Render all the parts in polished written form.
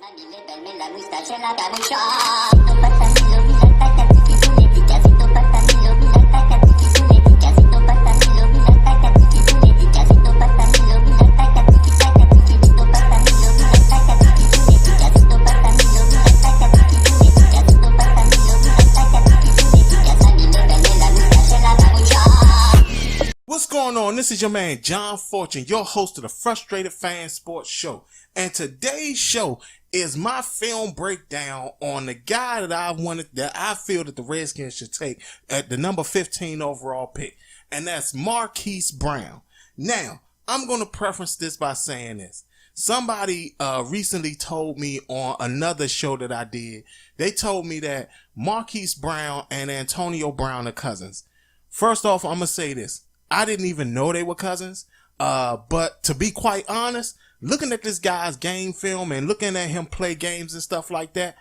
What's going on? This is your man John Fortune, your host of the Frustrated Fan Sports Show. And today's show is my film breakdown on the guy that I feel that the Redskins should take at the number 15 overall pick. And that's Marquise Brown. Now, I'm going to preface this by saying this. Somebody recently told me on another show that I did, they told me that Marquise Brown and Antonio Brown are cousins. First off, I'm going to say this. I didn't even know they were cousins. But to be quite honest, looking at this guy's game film and looking at him play games and stuff like that,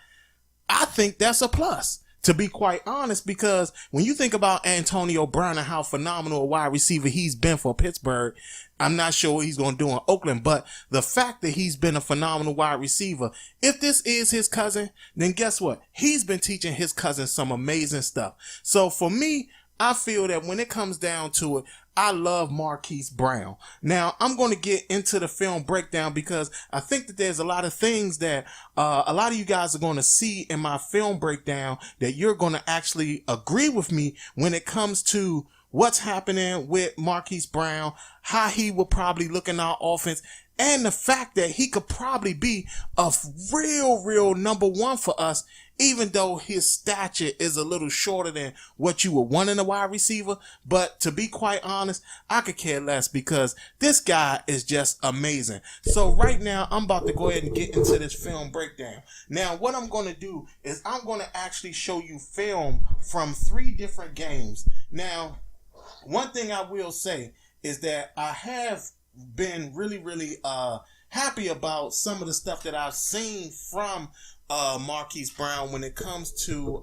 I think that's a plus, to be quite honest, because when you think about Antonio Brown and how phenomenal a wide receiver he's been for Pittsburgh, I'm not sure what he's going to do in Oakland, but the fact that he's been a phenomenal wide receiver, if this is his cousin, then guess what? He's been teaching his cousin some amazing stuff. So for me, I feel that when it comes down to it, I love Marquise Brown. Now, I'm going to get into the film breakdown because I think that there's a lot of things that a lot of you guys are going to see in my film breakdown that you're going to actually agree with me when it comes to what's happening with Marquise Brown, how he will probably look in our offense, and the fact that he could probably be a real number one for us, even though his stature is a little shorter than what you would want in a wide receiver. But to be quite honest, I could care less because this guy is just amazing. So right now, I'm about to go ahead and get into this film breakdown. Now, what I'm going to do is I'm going to actually show you film from 3 different games. Now, one thing I will say is that I have been really happy about some of the stuff that I've seen from Marquise Brown when it comes to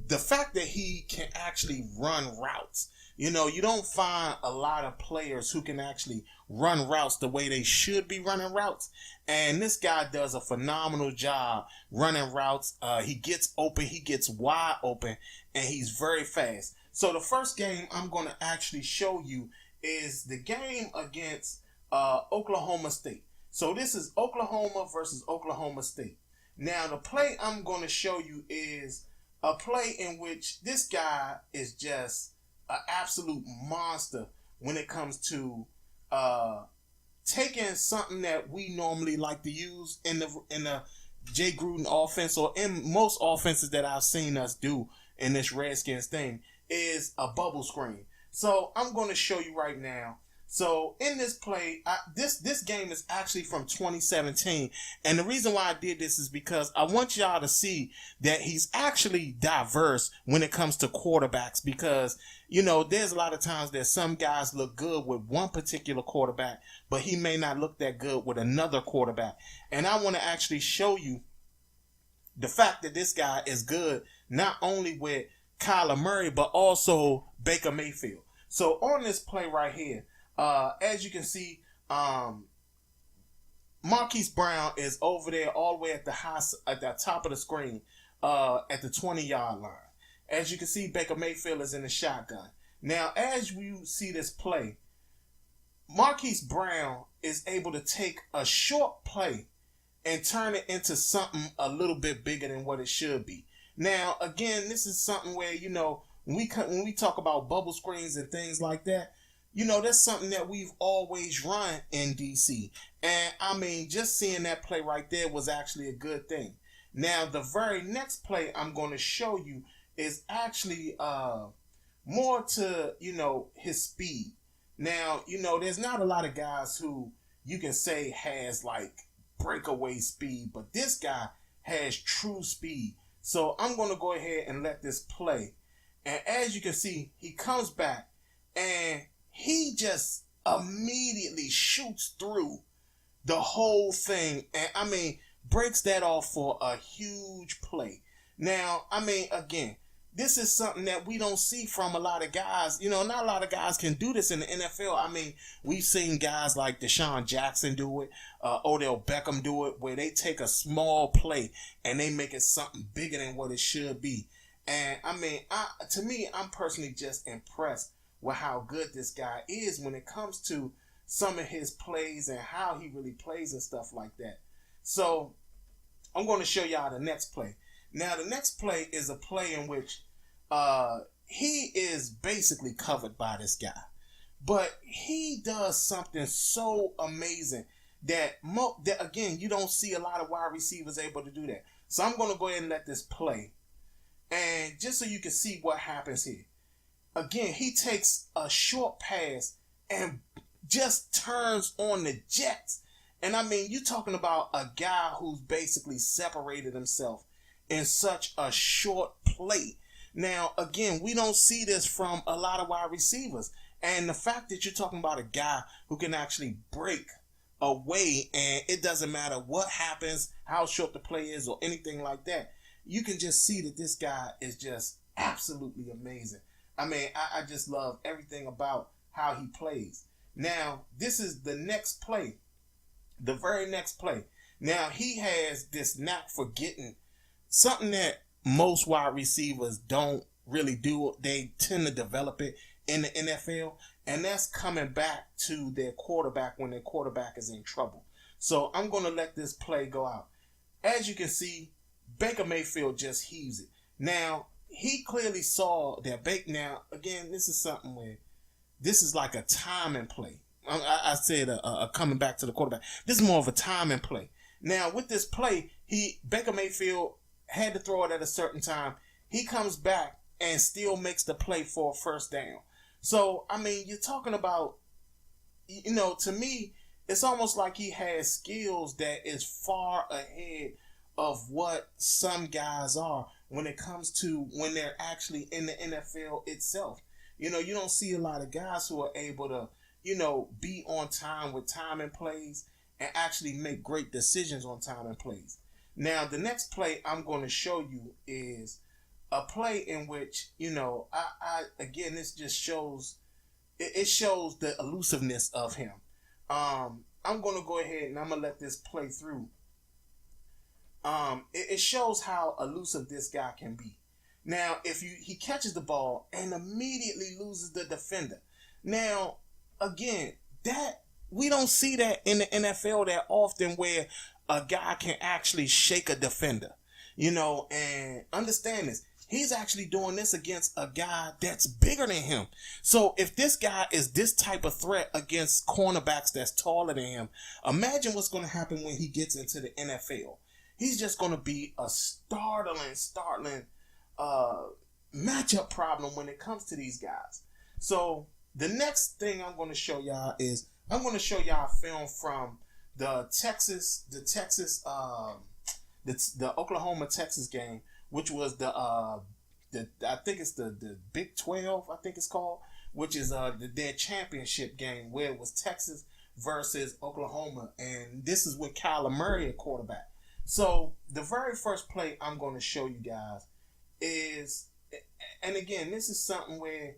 the fact that he can actually run routes. You know, you don't find a lot of players who can actually run routes the way they should be running routes. And this guy does a phenomenal job running routes. He gets open, he gets wide open, and he's very fast. So the first game I'm going to actually show you is the game against Oklahoma State. So this is Oklahoma versus Oklahoma State. Now, the play I'm going to show you is a play in which this guy is just an absolute monster when it comes to taking something that we normally like to use in the Jay Gruden offense, or in most offenses that I've seen us do in this Redskins thing, is a bubble screen. So I'm going to show you right now. So in this play, this game is actually from 2017. And the reason why I did this is because I want y'all to see that he's actually diverse when it comes to quarterbacks. Because, you know, there's a lot of times that some guys look good with one particular quarterback, but he may not look that good with another quarterback. And I want to actually show you the fact that this guy is good not only with Kyler Murray, but also Baker Mayfield. So on this play right here, as you can see, Marquise Brown is over there all the way at the top of the screen, at the 20-yard line. As you can see, Baker Mayfield is in the shotgun. Now, as you see this play, Marquise Brown is able to take a short play and turn it into something a little bit bigger than what it should be. Now, again, this is something where, you know, when we talk about bubble screens and things like that, you know, that's something that we've always run in DC. And, I mean, just seeing that play right there was actually a good thing. Now, the very next play I'm going to show you is actually more to, you know, his speed. Now, you know, there's not a lot of guys who you can say has, like, breakaway speed, but this guy has true speed. So I'm going to go ahead and let this play. And as you can see, he comes back and he just immediately shoots through the whole thing. And I mean, breaks that off for a huge play. Now, I mean, again, this is something that we don't see from a lot of guys. You know, not a lot of guys can do this in the NFL. I mean, we've seen guys like Deshaun Jackson do it, Odell Beckham do it, where they take a small play and they make it something bigger than what it should be. And I mean, to me, I'm personally just impressed with how good this guy is when it comes to some of his plays and how he really plays and stuff like that. So I'm going to show y'all the next play. Now, the next play is a play in which he is basically covered by this guy. But he does something so amazing that again, you don't see a lot of wide receivers able to do that. So I'm going to go ahead and let this play. And just so you can see what happens here. Again, he takes a short pass and just turns on the jets. And I mean, you're talking about a guy who's basically separated himself in such a short play. Now, again, we don't see this from a lot of wide receivers. And the fact that you're talking about a guy who can actually break away, and it doesn't matter what happens, how short the play is, or anything like that, you can just see that this guy is just absolutely amazing. I mean, I just love everything about how he plays. Now, this is the next play. The very next play. Now, he has this knack for getting something that most wide receivers don't really do. They tend to develop it in the NFL, and that's coming back to their quarterback when their quarterback is in trouble. So I'm going to let this play go out. As you can see, Baker Mayfield just heaves it. Now, he clearly saw that Now, again, this is something where this is like a timing play. I said coming back to the quarterback. This is more of a timing play. Now, with this play, Baker Mayfield had to throw it at a certain time. He comes back and still makes the play for a first down. So, I mean, you're talking about, you know, to me, it's almost like he has skills that is far ahead of what some guys are when it comes to when they're actually in the NFL itself. You know, you don't see a lot of guys who are able to, you know, be on time with timing plays and actually make great decisions on timing plays. Now, the next play I'm going to show you is a play in which, you know, again, this just shows, it shows the elusiveness of him. I'm going to go ahead and I'm going to let this play through. It shows how elusive this guy can be. Now, he catches the ball and immediately loses the defender. Now, again, that we don't see that in the NFL that often, where a guy can actually shake a defender. You know, and understand this. He's actually doing this against a guy that's bigger than him. So if this guy is this type of threat against cornerbacks that's taller than him, imagine what's going to happen when he gets into the NFL. He's just going to be a startling matchup problem when it comes to these guys. So the next thing I'm going to show y'all is I'm going to show y'all a film from the Oklahoma Texas game, which was I think it's the Big 12, I think it's called, which is their championship game where it was Texas versus Oklahoma, and this is with Kyler Murray at quarterback. So the very first play I'm going to show you guys is, and again, this is something where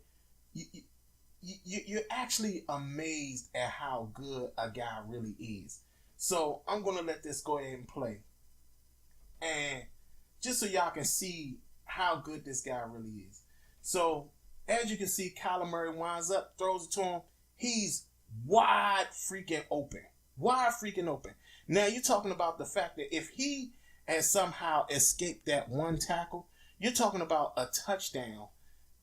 you're actually amazed at how good a guy really is. So I'm going to let this go ahead and play. And just so y'all can see how good this guy really is. So as you can see, Kyler Murray winds up, throws it to him. He's wide freaking open. Wide freaking open. Now you're talking about the fact that if he has somehow escaped that one tackle, you're talking about a touchdown,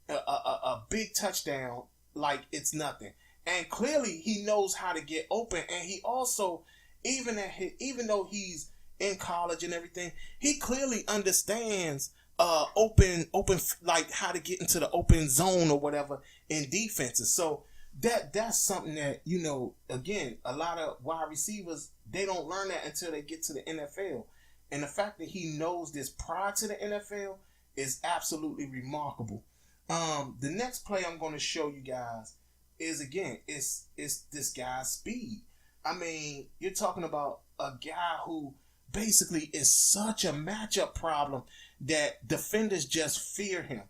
a big touchdown like it's nothing. And clearly he knows how to get open, and he also, even though he's in college and everything, he clearly understands open like how to get into the open zone or whatever in defenses. So that's something that, you know, again, a lot of wide receivers, they don't learn that until they get to the NFL. And the fact that he knows this prior to the NFL is absolutely remarkable. The next play I'm going to show you guys is, again, it's this guy's speed. I mean, you're talking about a guy who basically is such a matchup problem that defenders just fear him.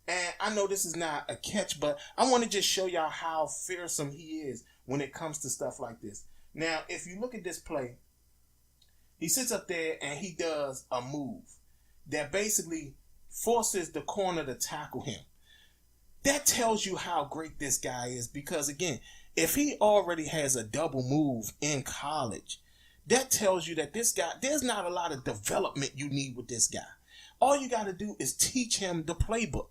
And I know this is not a catch, but I want to just show y'all how fearsome he is when it comes to stuff like this. Now, if you look at this play, he sits up there and he does a move that basically forces the corner to tackle him. That tells you how great this guy is, because again, if he already has a double move in college, that tells you that this guy, there's not a lot of development you need with this guy. All you got to do is teach him the playbook.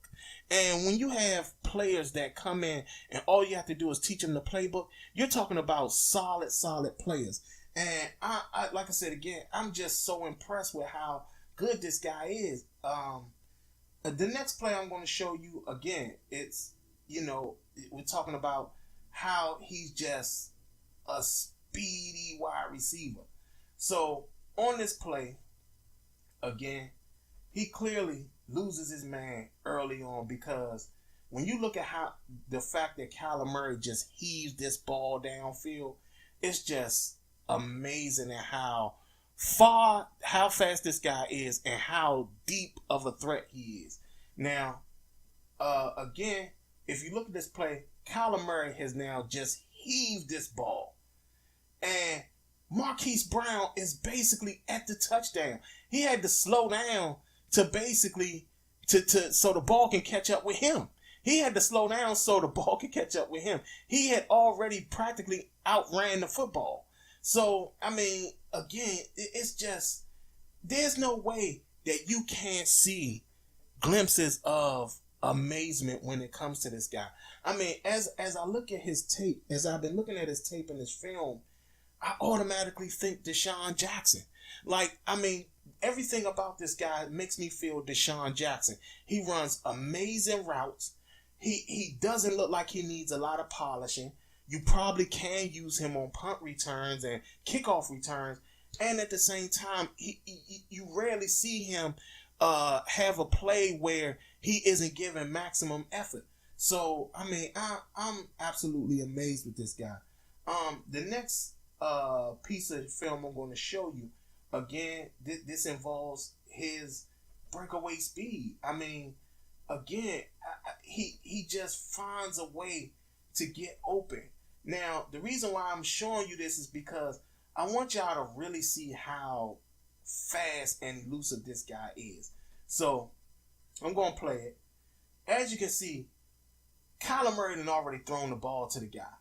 And when you have players that come in and all you have to do is teach them the playbook, you're talking about solid players. And I like I said again, I'm just so impressed with how good this guy is. The next play I'm going to show you again, it's, we're talking about how he's just a speedy wide receiver. So on this play, again, he clearly loses his man early on, because when you look at how the fact that Kyler Murray just heaves this ball downfield, it's just amazing at how fast this guy is and how deep of a threat he is. Now, again, if you look at this play, Kyler Murray has now just heaved this ball, and Marquise Brown is basically at the touchdown. He had to slow down to basically so the ball can catch up with him. He had to slow down so the ball could catch up with him. He had already practically outran the football. So, I mean, again, it's just, there's no way that you can't see glimpses of amazement when it comes to this guy. I mean, as I look at his tape, as I've been looking at his tape and his film, I automatically think Deshaun Jackson. Like, I mean, everything about this guy makes me feel Deshaun Jackson. He runs amazing routes. He doesn't look like he needs a lot of polishing. You probably can use him on punt returns and kickoff returns. And at the same time, you rarely see him have a play where he isn't giving maximum effort. So, I mean, I'm absolutely amazed with this guy. The next piece of film I'm going to show you, again, this involves his breakaway speed. I mean, again, he just finds a way to get open. Now, the reason why I'm showing you this is because I want y'all to really see how fast and elusive this guy is. So, I'm going to play it. As you can see, Kyler Murray had already thrown the ball to the guy,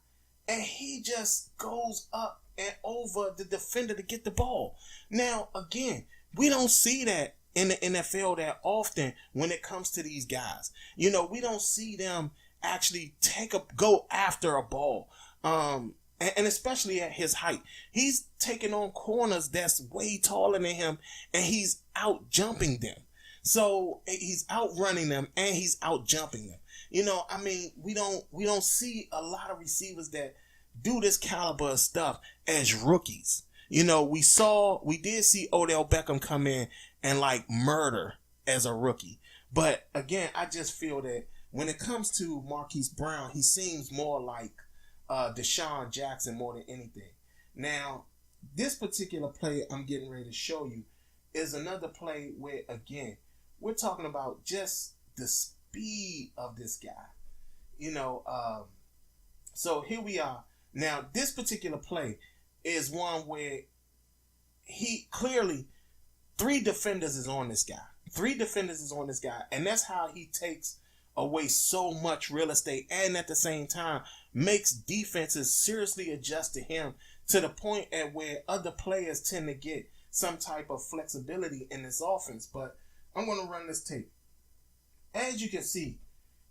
and he just goes up and over the defender to get the ball. Now, again, we don't see that in the NFL that often when it comes to these guys. We don't see them actually go after a ball. And especially at his height. He's taking on corners that's way taller than him, and he's out jumping them. So he's outrunning them and he's out jumping them. I mean, we don't see a lot of receivers that do this caliber of stuff as rookies. We did see Odell Beckham come in and like murder as a rookie. But again, I just feel that when it comes to Marquise Brown, he seems more like Deshaun Jackson more than anything. Now, this particular play I'm getting ready to show you is another play where, again, we're talking about just the speed of this guy. So here we are. Now, this particular play is one where he clearly, 3 defenders is on this guy. And that's how he takes away so much real estate, and at the same time makes defenses seriously adjust to him to the point at where other players tend to get some type of flexibility in this offense. But I'm going to run this tape. As you can see,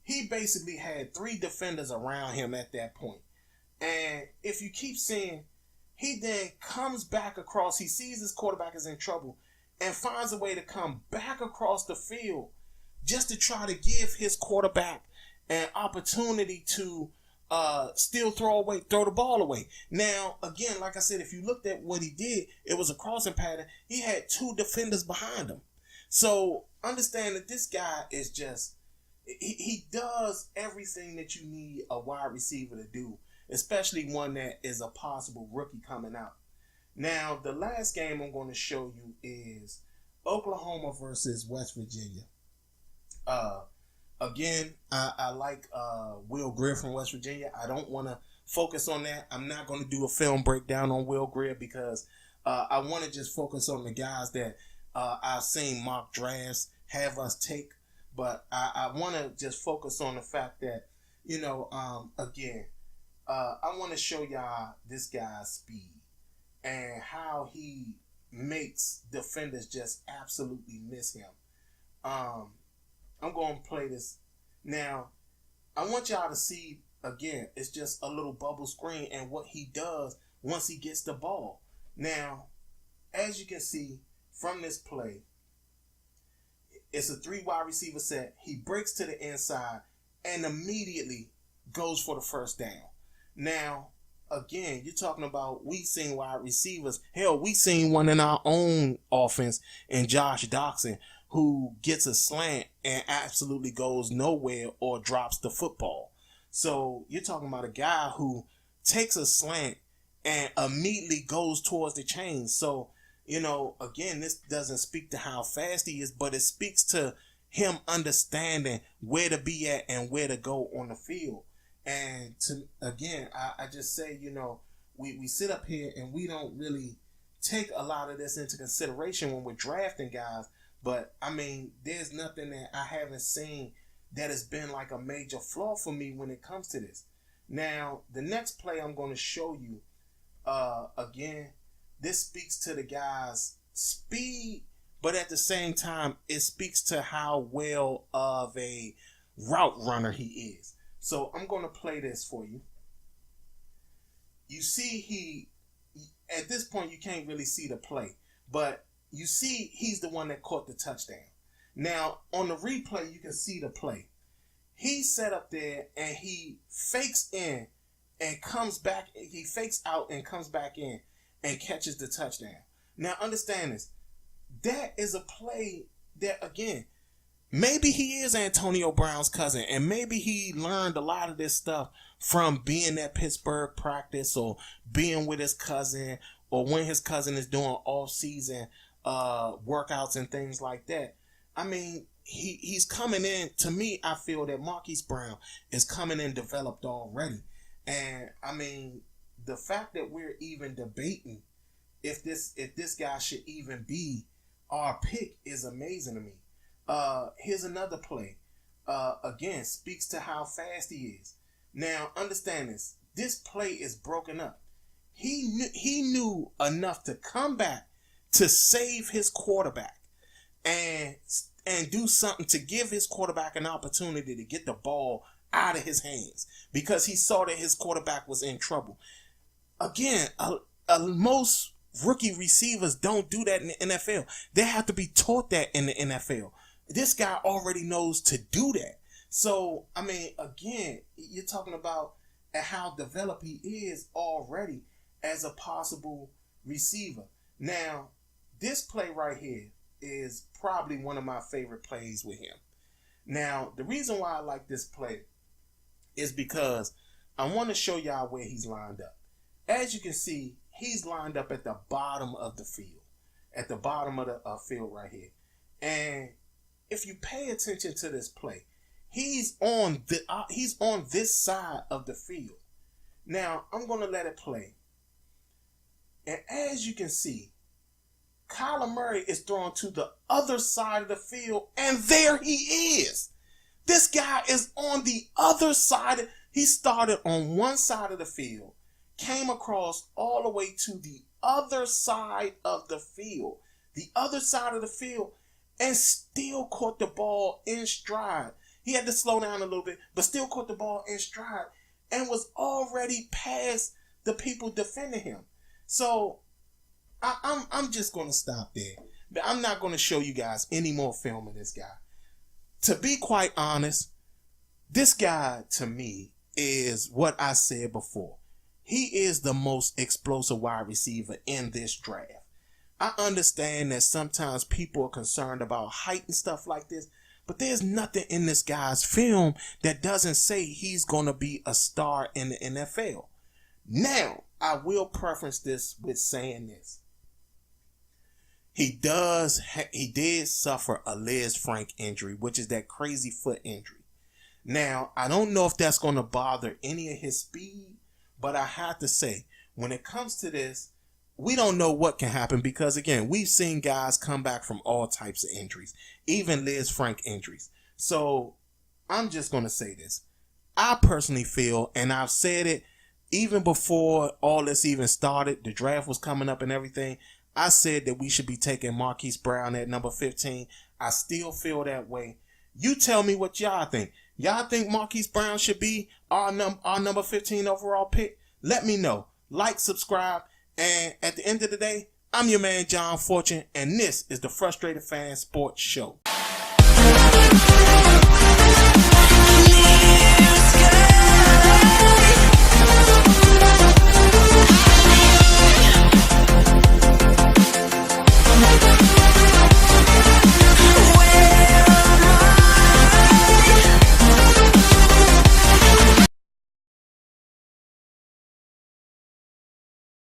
he basically had 3 defenders around him at that point. And if you keep seeing, he then comes back across, he sees his quarterback is in trouble and finds a way to come back across the field just to try to give his quarterback an opportunity to still throw the ball away. Now, again, like I said, if you looked at what he did, it was a crossing pattern. He had 2 defenders behind him. So understand that this guy is just, he does everything that you need a wide receiver to do, especially one that is a possible rookie coming out. Now, the last game I'm going to show you is Oklahoma versus West Virginia. Again, I like Will Greer from West Virginia. I don't want to focus on that. I'm not going to do a film breakdown on Will Greer because I want to just focus on the guys that I've seen mock drafts have us take. But I want to just focus on the fact that, again, I want to show y'all this guy's speed and how he makes defenders just absolutely miss him. I'm going to play this. Now, I want y'all to see, again, it's just a little bubble screen and what he does once he gets the ball. Now, as you can see from this play, it's a 3 wide receiver set. He breaks to the inside and immediately goes for the first down. Now, again, you're talking about we seen wide receivers. Hell, we seen one in our own offense in Josh Doxson who gets a slant and absolutely goes nowhere or drops the football. So you're talking about a guy who takes a slant and immediately goes towards the chains. So, again, this doesn't speak to how fast he is, but it speaks to him understanding where to be at and where to go on the field. And I just say, we sit up here and we don't really take a lot of this into consideration when we're drafting guys. But, there's nothing that I haven't seen that has been like a major flaw for me when it comes to this. Now, the next play I'm going to show you, again, this speaks to the guy's speed, but at the same time, it speaks to how well of a route runner he is. So I'm going to play this for you. You see at this point, you can't really see the play, but you see he's the one that caught the touchdown. Now, on the replay, you can see the play. He set up there and he fakes in and comes back. He fakes out and comes back in and catches the touchdown. Now, understand this. That is a play that, again, maybe he is Antonio Brown's cousin, and maybe he learned a lot of this stuff from being at Pittsburgh practice or being with his cousin or when his cousin is doing off-season workouts and things like that. He's coming in. To me, I feel that Marquise Brown is coming in developed already. And, the fact that we're even debating if this guy should even be our pick is amazing to me. Here's another play. Again, speaks to how fast he is. Now, understand this. This play is broken up. He knew enough to come back to save his quarterback and do something to give his quarterback an opportunity to get the ball out of his hands because he saw that his quarterback was in trouble. Again, most rookie receivers don't do that in the NFL. They have to be taught that in the NFL. This guy already knows to do that. So, again, you're talking about how developed he is already as a possible receiver. Now, this play right here is probably one of my favorite plays with him. Now, the reason why I like this play is because I want to show y'all where he's lined up. As you can see, he's lined up at the bottom of the field. At the bottom of the field right here. And if you pay attention to this play, he's on this side of the field. Now, I'm going to let it play. And as you can see, Kyler Murray is thrown to the other side of the field, and there he is. This guy is on the other side. He started on one side of the field, came across all the way to the other side of the field. The other side of the field, and still caught the ball in stride. He had to slow down a little bit, but still caught the ball in stride and was already past the people defending him. So I'm just going to stop there. I'm not going to show you guys any more film of this guy. To be quite honest, this guy to me is what I said before. He is the most explosive wide receiver in this draft. I understand that sometimes people are concerned about height and stuff like this, but there's nothing in this guy's film that doesn't say he's going to be a star in the NFL. Now, I will preference this with saying this. He did suffer a Liz Frank injury, which is that crazy foot injury. Now, I don't know if that's going to bother any of his speed, but I have to say, when it comes to this, we don't know what can happen because, again, we've seen guys come back from all types of injuries, even Liz Frank injuries. So I'm just going to say this. I personally feel, and I've said it even before all this even started, the draft was coming up and everything, I said that we should be taking Marquise Brown at number 15. I still feel that way. You tell me what y'all think. Y'all think Marquise Brown should be our number 15 overall pick? Let me know. Like, subscribe, and at the end of the day, I'm your man, John Fortune, and this is the Frustrated Fan Sports Show.